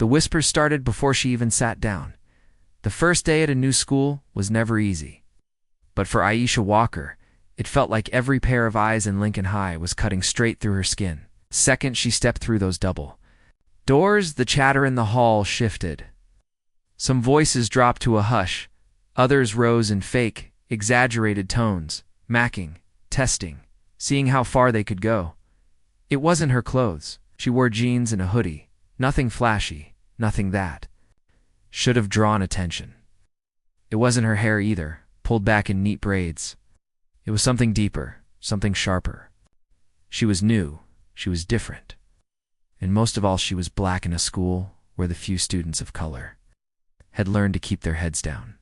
The whispers started before she even sat down. The first day at a new school was never easy. But for Aisha Walker, it felt like every pair of eyes in Lincoln High was cutting straight through her skin. Second she stepped through those double doors, the chatter in the hall shifted. Some voices dropped to a hush. Others rose in fake, exaggerated tones, macking, testing, seeing how far they could go. It wasn't her clothes. She wore jeans and a hoodie. Nothing flashy, nothing that should have drawn attention. It wasn't her hair either, pulled back in neat braids. It was something deeper, something sharper. She was new, she was different. And most of all, she was black in a school where the few students of color had learned to keep their heads down.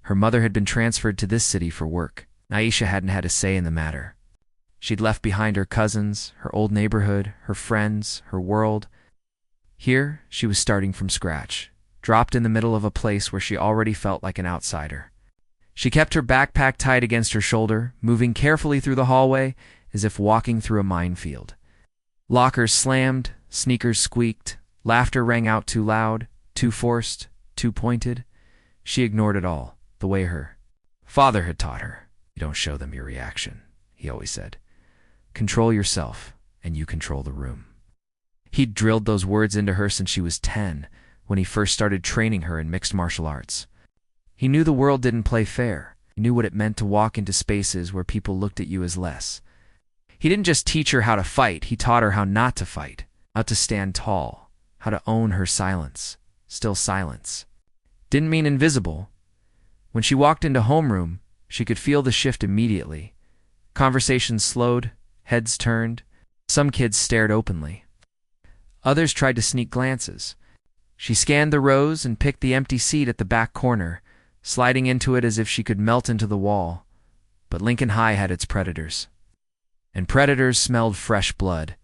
Her mother had been transferred to this city for work. Aisha hadn't had a say in the matter. She'd left behind her cousins, her old neighborhood, her friends, her world. Here, she was starting from scratch, dropped in the middle of a place where she already felt like an outsider. She kept her backpack tight against her shoulder, moving carefully through the hallway as if walking through a minefield. Lockers slammed, sneakers squeaked, laughter rang out too loud, too forced, too pointed. She ignored it all, the way her father had taught her. You don't show them your reaction, he always said. Control yourself, and you control the room. He'd drilled those words into her since she was 10, when he first started training her in mixed martial arts. He knew the world didn't play fair. He knew what it meant to walk into spaces where people looked at you as less. He didn't just teach her how to fight, he taught her how not to fight, how to stand tall, how to own her silence, still silence. Didn't mean invisible. When she walked into homeroom, she could feel the shift immediately. Conversations slowed, heads turned. Some kids stared openly. Others tried to sneak glances. She scanned the rows and picked the empty seat at the back corner, sliding into it as if she could melt into the wall. But Lincoln High had its predators. And predators smelled fresh blood.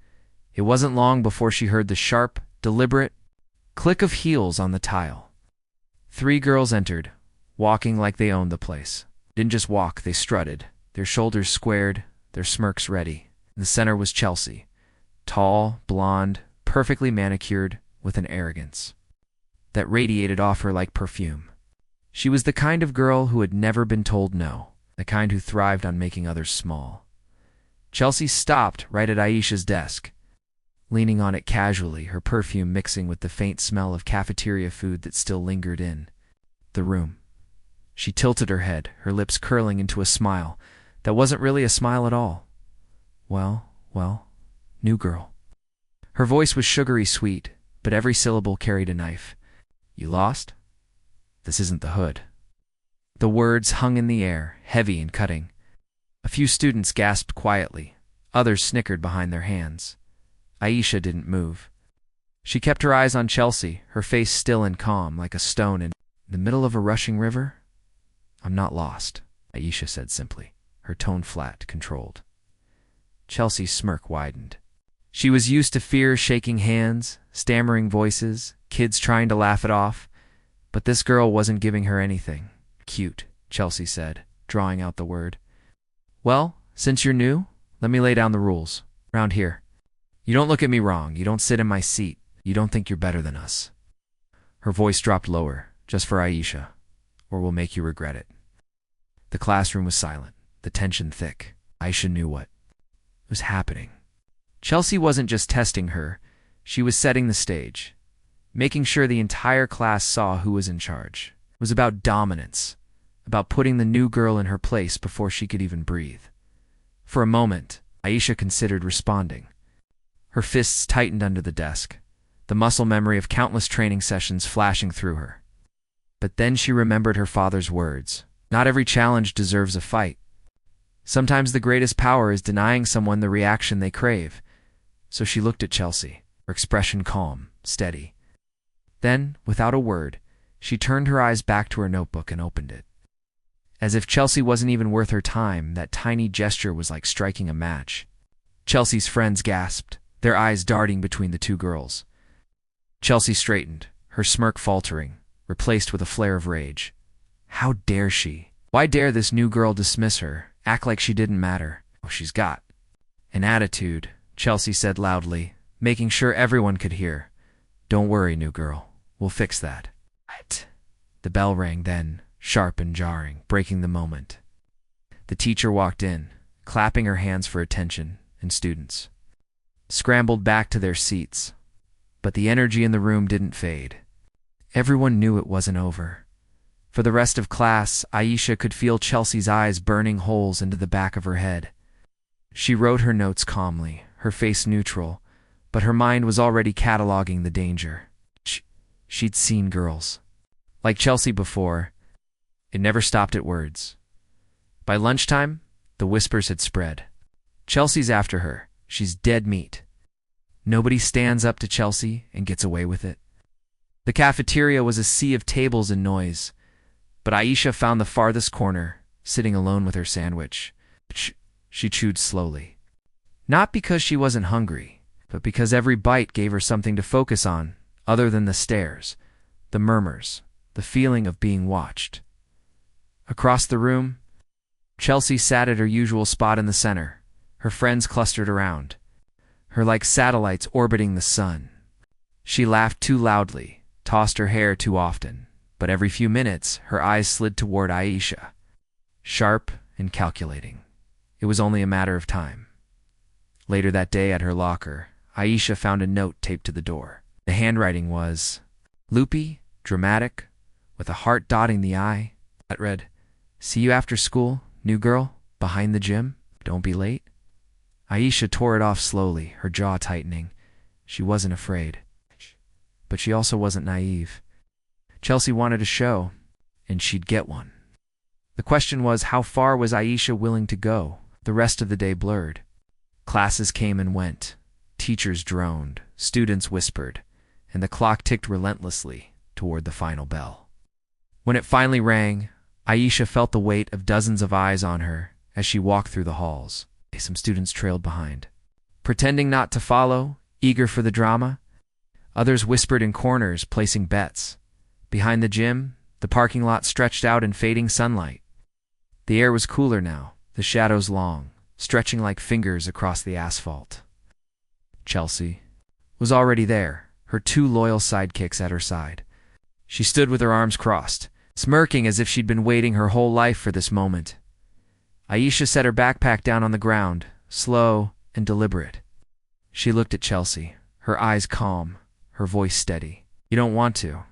It wasn't long before she heard the sharp, deliberate click of heels on the tile. 3 girls entered, walking like they owned the place. Didn't just walk, they strutted, their shoulders squared, their smirks ready. In the center was Chelsea, tall, blonde, perfectly manicured, with an arrogance that radiated off her like perfume. She was the kind of girl who had never been told no, the kind who thrived on making others small. Chelsea stopped right at Aisha's desk, leaning on it casually, her perfume mixing with the faint smell of cafeteria food that still lingered in the room. She tilted her head, her lips curling into a smile that wasn't really a smile at all. Well, new girl. Her voice was sugary sweet, but every syllable carried a knife. You lost? This isn't the hood. The words hung in the air, heavy and cutting. A few students gasped quietly. Others snickered behind their hands. Aisha didn't move. She kept her eyes on Chelsea, her face still and calm, like a stone in the middle of a rushing river. I'm not lost, Aisha said simply, her tone flat, controlled. Chelsea's smirk widened. She was used to fear shaking hands, stammering voices, kids trying to laugh it off. But this girl wasn't giving her anything. Cute, Chelsea said, drawing out the word. Well, since you're new, let me lay down the rules. Round here. You don't look at me wrong. You don't sit in my seat. You don't think you're better than us. Her voice dropped lower, just for Aisha, or we'll make you regret it. The classroom was silent, the tension thick. Aisha knew what was happening. Chelsea wasn't just testing her. She was setting the stage, making sure the entire class saw who was in charge. It was about dominance, about putting the new girl in her place before she could even breathe. For a moment, Aisha considered responding. Her fists tightened under the desk, the muscle memory of countless training sessions flashing through her. But then she remembered her father's words. Not every challenge deserves a fight. Sometimes the greatest power is denying someone the reaction they crave. So she looked at Chelsea, her expression calm, steady. Then, without a word, she turned her eyes back to her notebook and opened it. As if Chelsea wasn't even worth her time, that tiny gesture was like striking a match. Chelsea's friends gasped, their eyes darting between the 2 girls. Chelsea straightened, her smirk faltering, replaced with a flare of rage. How dare she? Why dare this new girl dismiss her, act like she didn't matter? Oh, she's got an attitude, Chelsea said loudly, making sure everyone could hear. Don't worry, new girl. We'll fix that. What? The bell rang then, sharp and jarring, breaking the moment. The teacher walked in, clapping her hands for attention, and students scrambled back to their seats. But the energy in the room didn't fade. Everyone knew it wasn't over. For the rest of class, Aisha could feel Chelsea's eyes burning holes into the back of her head. She wrote her notes calmly, her face neutral, but her mind was already cataloging the danger. She'd seen girls like Chelsea before. It never stopped at words. By lunchtime, the whispers had spread. Chelsea's after her. She's dead meat. Nobody stands up to Chelsea and gets away with it. The cafeteria was a sea of tables and noise, but Aisha found the farthest corner, sitting alone with her sandwich. She chewed slowly. Not because she wasn't hungry, but because every bite gave her something to focus on, other than the stares, the murmurs, the feeling of being watched. Across the room, Chelsea sat at her usual spot in the center, her friends clustered around, her like satellites orbiting the sun. She laughed too loudly, tossed her hair too often, but every few minutes her eyes slid toward Aisha, sharp and calculating. It was only a matter of time. Later that day at her locker, Aisha found a note taped to the door. The handwriting was loopy, dramatic, with a heart dotting the I. It read, "See you after school, new girl, behind the gym. Don't be late." Aisha tore it off slowly, her jaw tightening. She wasn't afraid. But she also wasn't naive. Chelsea wanted a show, and she'd get one. The question was, how far was Aisha willing to go? The rest of the day blurred. Classes came and went. Teachers droned, students whispered, and the clock ticked relentlessly toward the final bell. When it finally rang, Aisha felt the weight of dozens of eyes on her as she walked through the halls. Some students trailed behind, pretending not to follow, eager for the drama. Others whispered in corners, placing bets. Behind the gym, the parking lot stretched out in fading sunlight. The air was cooler now, the shadows long, stretching like fingers across the asphalt. Chelsea was already there, her two loyal sidekicks at her side. She stood with her arms crossed, smirking as if she'd been waiting her whole life for this moment. Aisha set her backpack down on the ground, slow and deliberate. She looked at Chelsea, her eyes calm, her voice steady. "You don't want to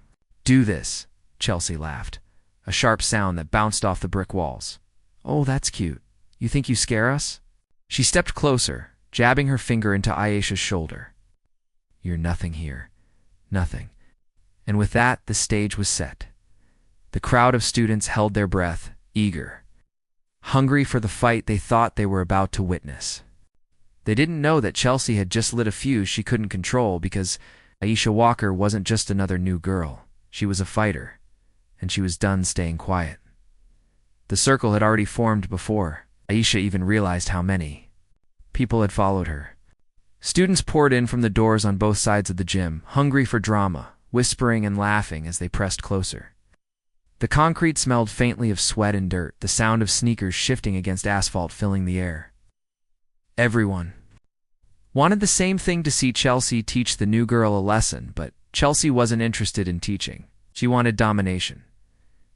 do this," Chelsea laughed, a sharp sound that bounced off the brick walls. "Oh, that's cute. You think you scare us?" She stepped closer, jabbing her finger into Aisha's shoulder. "You're nothing here. Nothing." And with that, the stage was set. The crowd of students held their breath, eager, hungry for the fight they thought they were about to witness. They didn't know that Chelsea had just lit a fuse she couldn't control, because Aisha Walker wasn't just another new girl. She was a fighter, and she was done staying quiet. The circle had already formed before Aisha even realized how many people had followed her. Students poured in from the doors on both sides of the gym, hungry for drama, whispering and laughing as they pressed closer. The concrete smelled faintly of sweat and dirt, the sound of sneakers shifting against asphalt filling the air. Everyone wanted the same thing, to see Chelsea teach the new girl a lesson, but Chelsea wasn't interested in teaching. She wanted domination.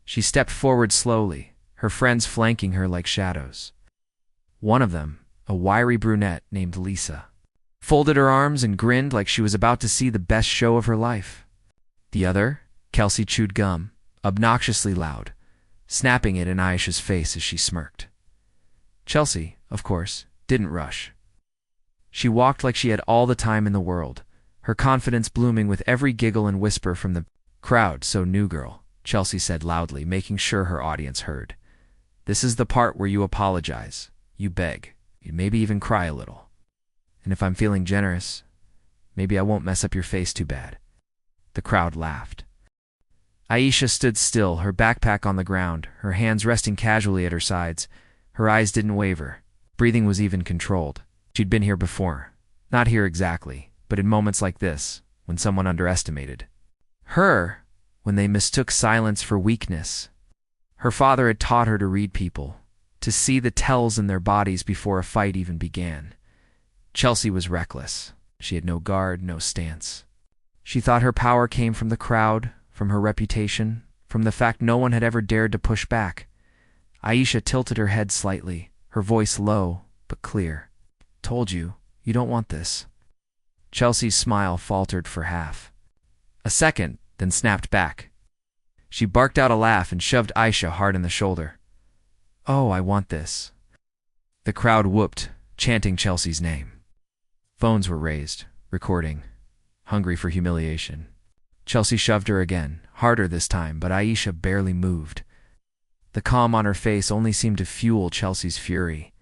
She stepped forward slowly, her friends flanking her like shadows. One of them, a wiry brunette named Lisa, folded her arms and grinned like she was about to see the best show of her life. The other, Kelsey, chewed gum, obnoxiously loud, snapping it in Aisha's face as she smirked. Chelsea, of course, didn't rush. She walked like she had all the time in the world, her confidence blooming with every giggle and whisper from the crowd. "So, new girl," Chelsea said loudly, making sure her audience heard. "This is the part where you apologize, you beg, you maybe even cry a little. And if I'm feeling generous, maybe I won't mess up your face too bad." The crowd laughed. Aisha stood still, her backpack on the ground, her hands resting casually at her sides. Her eyes didn't waver. Breathing was even controlled. She'd been here before. Not here exactly, but in moments like this, when someone underestimated her, when they mistook silence for weakness. Her father had taught her to read people, to see the tells in their bodies before a fight even began. Chelsea was reckless. She had no guard, no stance. She thought her power came from the crowd, from her reputation, from the fact no one had ever dared to push back. Aisha tilted her head slightly, her voice low but clear. "Told you, you don't want this." Chelsea's smile faltered for half a second, then snapped back. She barked out a laugh and shoved Aisha hard in the shoulder. "Oh, I want this." The crowd whooped, chanting Chelsea's name. Phones were raised, recording, hungry for humiliation. Chelsea shoved her again, harder this time, but Aisha barely moved. The calm on her face only seemed to fuel Chelsea's fury.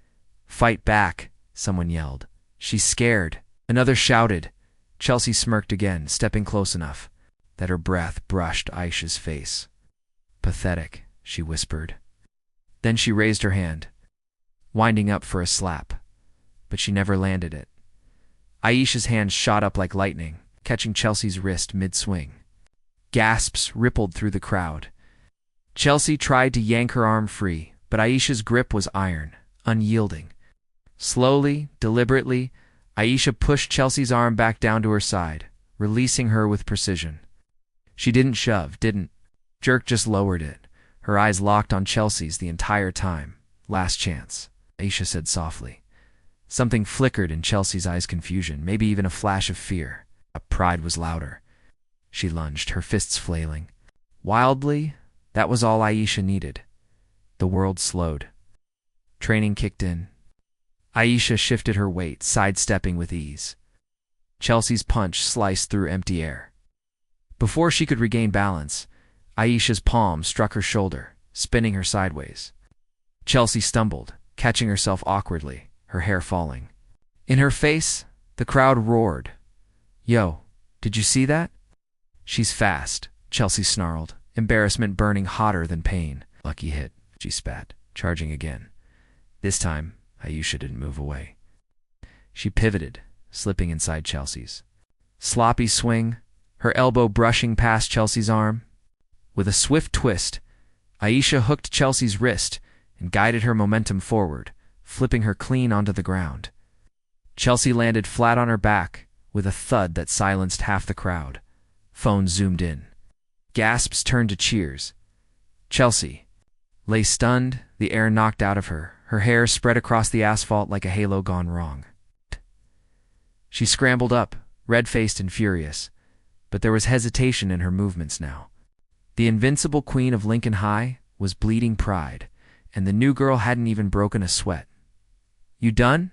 "Fight back," someone yelled. "She's scared." Another shouted. Chelsea smirked again, stepping close enough that her breath brushed Aisha's face. "Pathetic," she whispered. Then she raised her hand, winding up for a slap, but she never landed it. Aisha's hand shot up like lightning, catching Chelsea's wrist mid-swing. Gasps rippled through the crowd. Chelsea tried to yank her arm free, but Aisha's grip was iron, unyielding. Slowly, deliberately, Aisha pushed Chelsea's arm back down to her side, releasing her with precision. She didn't shove, didn't jerk, just lowered it, her eyes locked on Chelsea's the entire time. "Last chance," Aisha said softly. Something flickered in Chelsea's eyes, confusion, maybe even a flash of fear. Pride was louder. She lunged, her fists flailing. Wildly, that was all Aisha needed. The world slowed. Training kicked in. Aisha shifted her weight, sidestepping with ease. Chelsea's punch sliced through empty air. Before she could regain balance, Aisha's palm struck her shoulder, spinning her sideways. Chelsea stumbled, catching herself awkwardly, her hair falling. In her face, the crowd roared. "Yo, did you see that?" "She's fast," Chelsea snarled, embarrassment burning hotter than pain. "Lucky hit," she spat, charging again. This time, Aisha didn't move away. She pivoted, slipping inside Chelsea's. Sloppy swing, her elbow brushing past Chelsea's arm. With a swift twist, Aisha hooked Chelsea's wrist and guided her momentum forward, flipping her clean onto the ground. Chelsea landed flat on her back with a thud that silenced half the crowd. Phones zoomed in. Gasps turned to cheers. Chelsea lay stunned, the air knocked out of her, her hair spread across the asphalt like a halo gone wrong. She scrambled up, red-faced and furious, but there was hesitation in her movements now. The invincible queen of Lincoln High was bleeding pride, and the new girl hadn't even broken a sweat. "You done?"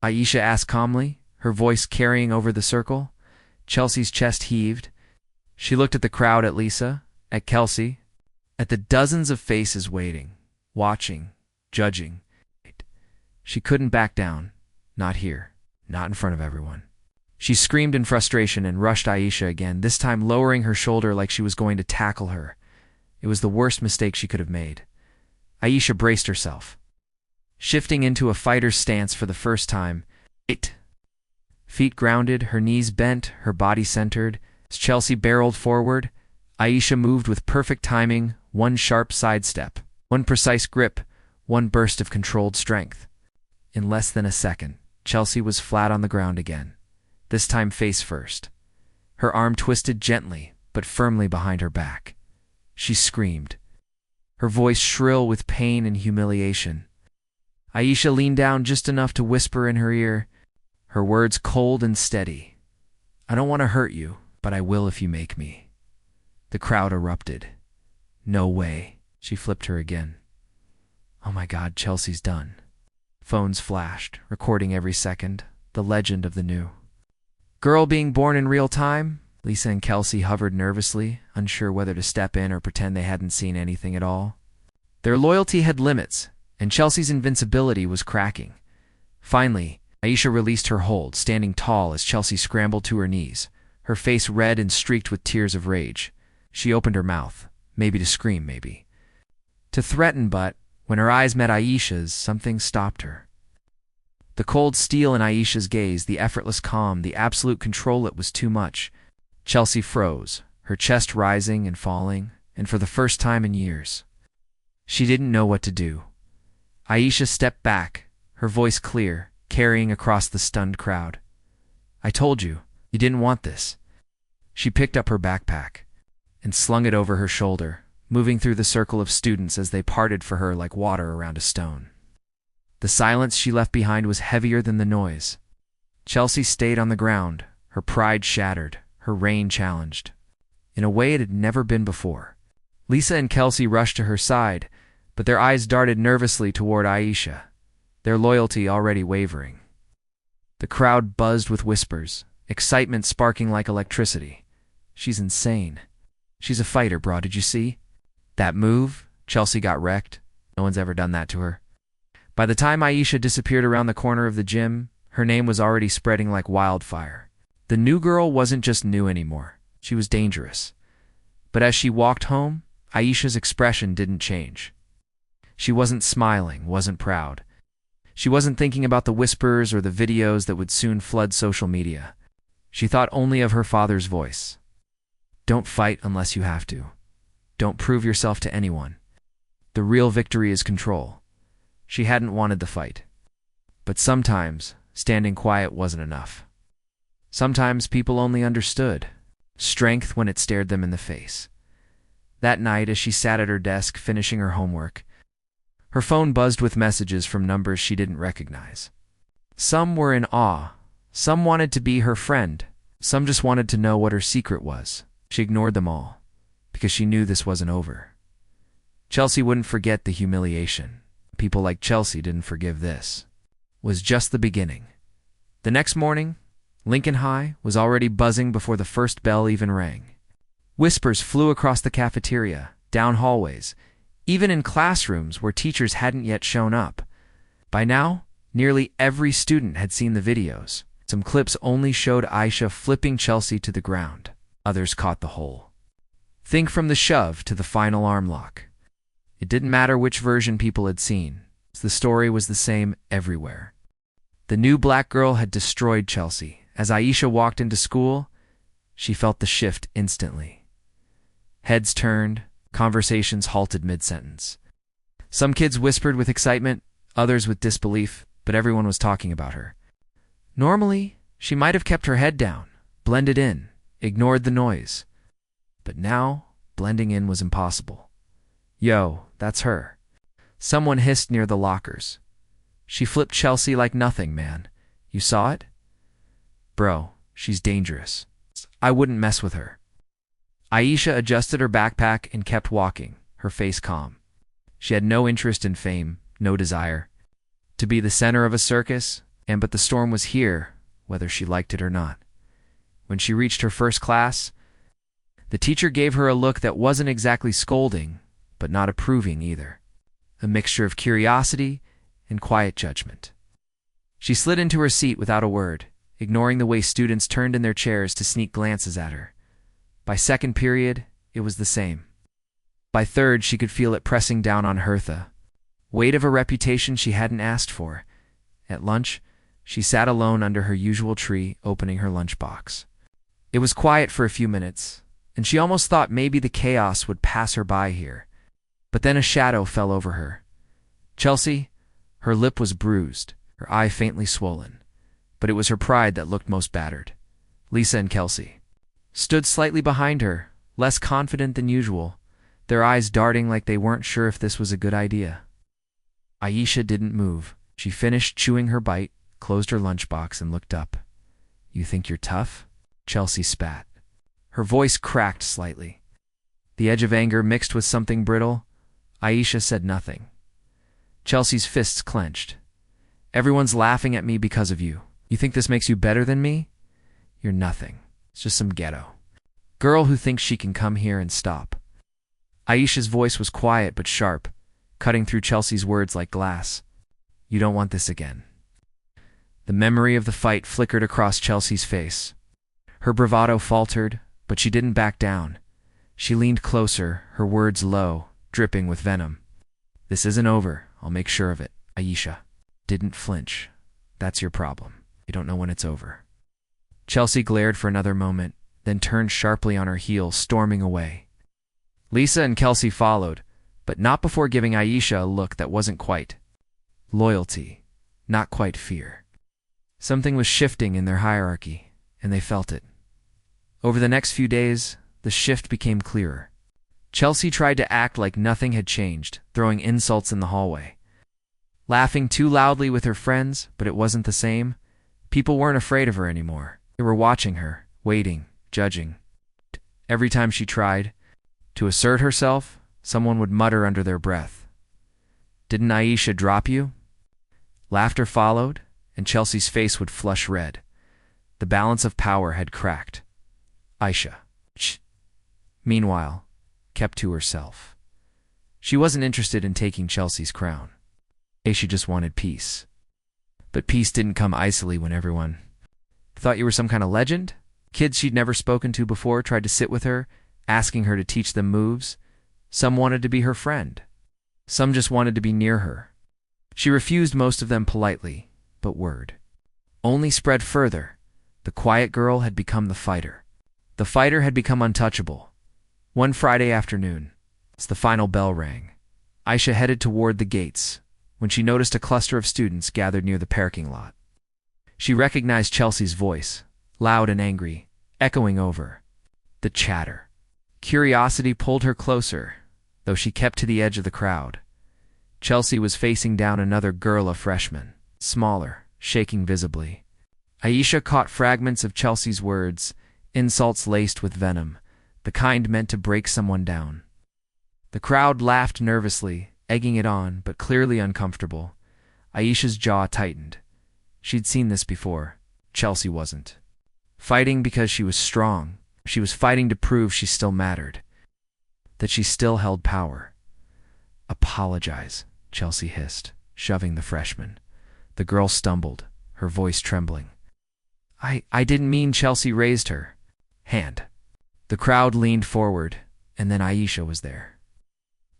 Aisha asked calmly, her voice carrying over the circle. Chelsea's chest heaved. She looked at the crowd, at Lisa, at Kelsey, at the dozens of faces waiting, watching, judging. She couldn't back down. Not here. Not in front of everyone. She screamed in frustration and rushed Aisha again, this time lowering her shoulder like she was going to tackle her. It was the worst mistake she could have made. Aisha braced herself, shifting into a fighter's stance for the first time. Feet grounded, her knees bent, her body centered. As Chelsea barreled forward, Aisha moved with perfect timing, one sharp sidestep, one precise grip, one burst of controlled strength. In less than a second, Chelsea was flat on the ground again, this time face first. Her arm twisted gently, but firmly behind her back. She screamed, her voice shrill with pain and humiliation. Aisha leaned down just enough to whisper in her ear, her words cold and steady. "I don't want to hurt you, but I will if you make me." The crowd erupted. "No way." She flipped her again. "Oh my God, Chelsea's done." Phones flashed, recording every second, the legend of the new girl being born in real time. Lisa and Kelsey hovered nervously, unsure whether to step in or pretend they hadn't seen anything at all. Their loyalty had limits, and Chelsea's invincibility was cracking. Finally, Aisha released her hold, standing tall as Chelsea scrambled to her knees, her face red and streaked with tears of rage. She opened her mouth, maybe to scream, maybe to threaten, but when her eyes met Aisha's, something stopped her. The cold steel in Aisha's gaze, the effortless calm, the absolute control, it was too much. Chelsea froze, her chest rising and falling, and for the first time in years, she didn't know what to do. Aisha stepped back, her voice clear, carrying across the stunned crowd. "I told you, you didn't want this." She picked up her backpack and slung it over her shoulder, moving through the circle of students as they parted for her like water around a stone. The silence she left behind was heavier than the noise. Chelsea stayed on the ground, her pride shattered, her reign challenged, in a way it had never been before. Lisa and Kelsey rushed to her side, but their eyes darted nervously toward Aisha, their loyalty already wavering. The crowd buzzed with whispers, excitement sparking like electricity. She's insane. She's a fighter, bro, did you see? That move? Chelsea got wrecked. No one's ever done that to her. By the time Aisha disappeared around the corner of the gym, her name was already spreading like wildfire. The new girl wasn't just new anymore. She was dangerous. But as she walked home, Aisha's expression didn't change. She wasn't smiling, wasn't proud. She wasn't thinking about the whispers or the videos that would soon flood social media. She thought only of her father's voice. Don't fight unless you have to. Don't prove yourself to anyone. The real victory is control. She hadn't wanted the fight. But sometimes, standing quiet wasn't enough. Sometimes people only understood strength when it stared them in the face. That night, as she sat at her desk finishing her homework, her phone buzzed with messages from numbers she didn't recognize. Some were in awe. Some wanted to be her friend. Some just wanted to know what her secret was. She ignored them all, because she knew this wasn't over. Chelsea wouldn't forget the humiliation. People like Chelsea didn't forgive this. It was just the beginning. The next morning, Lincoln High was already buzzing before the first bell even rang. Whispers flew across the cafeteria, down hallways, even in classrooms where teachers hadn't yet shown up. By now, nearly every student had seen the videos. Some clips only showed Aisha flipping Chelsea to the ground. Others caught the whole. Think from the shove to the final arm lock. It didn't matter which version people had seen. The story was the same everywhere. The new black girl had destroyed Chelsea. As Aisha walked into school, she felt the shift instantly. Heads turned, conversations halted mid-sentence. Some kids whispered with excitement, others with disbelief, but everyone was talking about her. Normally, she might have kept her head down, blended in, ignored the noise. But now, blending in was impossible. Yo, that's her. Someone hissed near the lockers. She flipped Chelsea like nothing, man. You saw it? Bro, she's dangerous. I wouldn't mess with her. Aisha adjusted her backpack and kept walking, her face calm. She had no interest in fame, no desire to be the center of a circus, but the storm was here, whether she liked it or not. When she reached her first class, the teacher gave her a look that wasn't exactly scolding, but not approving either. A mixture of curiosity and quiet judgment. She slid into her seat without a word, ignoring the way students turned in their chairs to sneak glances at her. By second period, it was the same. By third, she could feel it pressing down on Hertha. Weight of a reputation she hadn't asked for. At lunch, she sat alone under her usual tree, opening her lunchbox. It was quiet for a few minutes, and she almost thought maybe the chaos would pass her by here. But then a shadow fell over her. Chelsea, her lip was bruised, her eye faintly swollen, but it was her pride that looked most battered. Lisa and Kelsey stood slightly behind her, less confident than usual, their eyes darting like they weren't sure if this was a good idea. Aisha didn't move. She finished chewing her bite, closed her lunchbox, and looked up. You think you're tough? Chelsea spat. Her voice cracked slightly. The edge of anger mixed with something brittle. Aisha said nothing. Chelsea's fists clenched. Everyone's laughing at me because of you. You think this makes you better than me? You're nothing. It's just some ghetto girl who thinks she can come here and stop. Aisha's voice was quiet but sharp, cutting through Chelsea's words like glass. You don't want this again. The memory of the fight flickered across Chelsea's face. Her bravado faltered, but she didn't back down. She leaned closer, her words low, dripping with venom. This isn't over. I'll make sure of it. Aisha didn't flinch. That's your problem. You don't know when it's over. Chelsea glared for another moment, then turned sharply on her heel, storming away. Lisa and Kelsey followed, but not before giving Aisha a look that wasn't quite loyalty, not quite fear. Something was shifting in their hierarchy, and they felt it. Over the next few days, the shift became clearer. Chelsea tried to act like nothing had changed, throwing insults in the hallway. Laughing too loudly with her friends, but it wasn't the same. People weren't afraid of her anymore. They were watching her, waiting, judging. Every time she tried to assert herself, someone would mutter under their breath, "Didn't Aisha drop you?" Laughter followed, and Chelsea's face would flush red. The balance of power had cracked. Aisha, meanwhile, kept to herself. She wasn't interested in taking Chelsea's crown. Aisha just wanted peace. But peace didn't come icily when everyone thought you were some kind of legend. Kids she'd never spoken to before tried to sit with her, asking her to teach them moves. Some wanted to be her friend. Some just wanted to be near her. She refused most of them politely, but word only spread further. The quiet girl had become the fighter. The fighter had become untouchable. One Friday afternoon, as the final bell rang, Aisha headed toward the gates when she noticed a cluster of students gathered near the parking lot. She recognized Chelsea's voice, loud and angry, echoing over the chatter. Curiosity pulled her closer, though she kept to the edge of the crowd. Chelsea was facing down another girl, a freshman, smaller, shaking visibly. Aisha caught fragments of Chelsea's words, insults laced with venom, the kind meant to break someone down. The crowd laughed nervously, egging it on, but clearly uncomfortable. Aisha's jaw tightened. She'd seen this before. Chelsea wasn't fighting because she was strong. She was fighting to prove she still mattered, that she still held power. "Apologize," Chelsea hissed, shoving the freshman. The girl stumbled, her voice trembling. I didn't mean." Chelsea raised her hand. The crowd leaned forward, and then Aisha was there.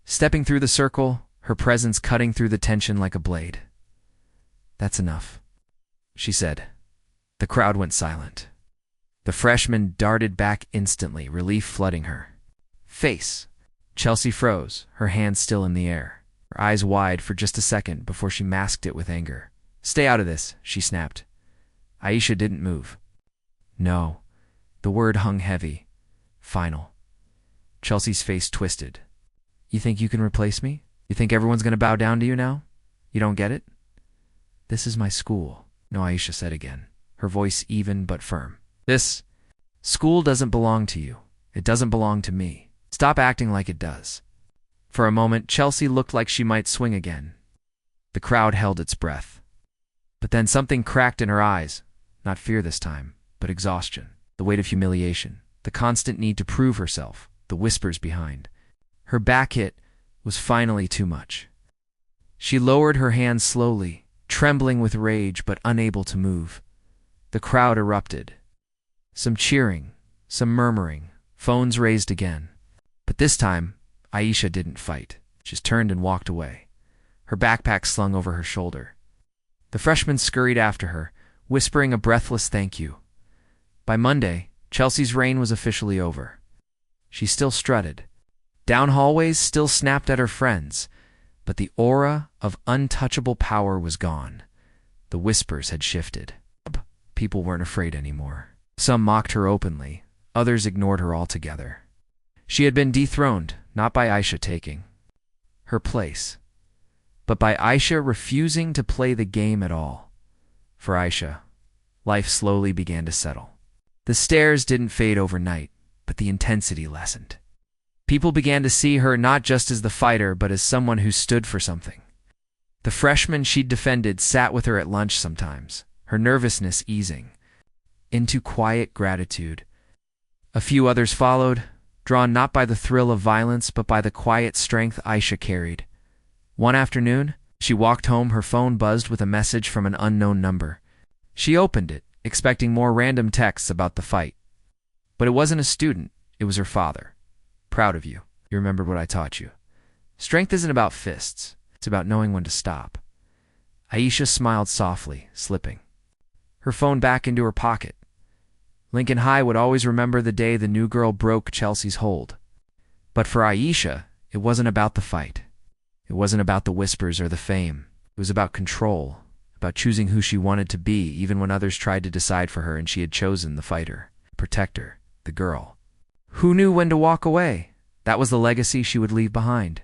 Stepping through the circle, her presence cutting through the tension like a blade. "That's enough," she said. The crowd went silent. The freshman darted back instantly, relief flooding her face. Chelsea froze, her hands still in the air, her eyes wide for just a second before she masked it with anger. "Stay out of this," she snapped. Aisha didn't move. "No." The word hung heavy. "Final." Chelsea's face twisted. "You think you can replace me? You think everyone's going to bow down to you now? You don't get it?" "This is my school," no, Aisha said again, her voice even but firm. "This school doesn't belong to you. It doesn't belong to me. Stop acting like it does." For a moment, Chelsea looked like she might swing again. The crowd held its breath. But then something cracked in her eyes. Not fear this time, but exhaustion. The weight of humiliation. The constant need to prove herself. The whispers behind. Her back hit was finally too much. She lowered her hands slowly, trembling with rage but unable to move. The crowd erupted. Some cheering, some murmuring, phones raised again. But this time, Aisha didn't fight. She just turned and walked away, her backpack slung over her shoulder. The freshman scurried after her, whispering a breathless thank you. By Monday, Chelsea's reign was officially over. She still strutted. Down hallways still snapped at her friends, but the aura of untouchable power was gone. The whispers had shifted. People weren't afraid anymore. Some mocked her openly, others ignored her altogether. She had been dethroned, not by Aisha taking her place, but by Aisha refusing to play the game at all. For Aisha, life slowly began to settle. The stares didn't fade overnight, but the intensity lessened. People began to see her not just as the fighter, but as someone who stood for something. The freshman she'd defended sat with her at lunch sometimes, her nervousness easing into quiet gratitude. A few others followed, drawn not by the thrill of violence, but by the quiet strength Aisha carried. One afternoon, she walked home, her phone buzzed with a message from an unknown number. She opened it, expecting more random texts about the fight. But it wasn't a student, it was her father. "Proud of you. You remembered what I taught you. Strength isn't about fists, it's about knowing when to stop." Aisha smiled softly, slipping her phone back into her pocket. Lincoln High would always remember the day the new girl broke Chelsea's hold. But for Aisha, it wasn't about the fight. It wasn't about the whispers or the fame. It was about control, about choosing who she wanted to be, even when others tried to decide for her and she had chosen the fighter, the protector, the girl who knew when to walk away. That was the legacy she would leave behind.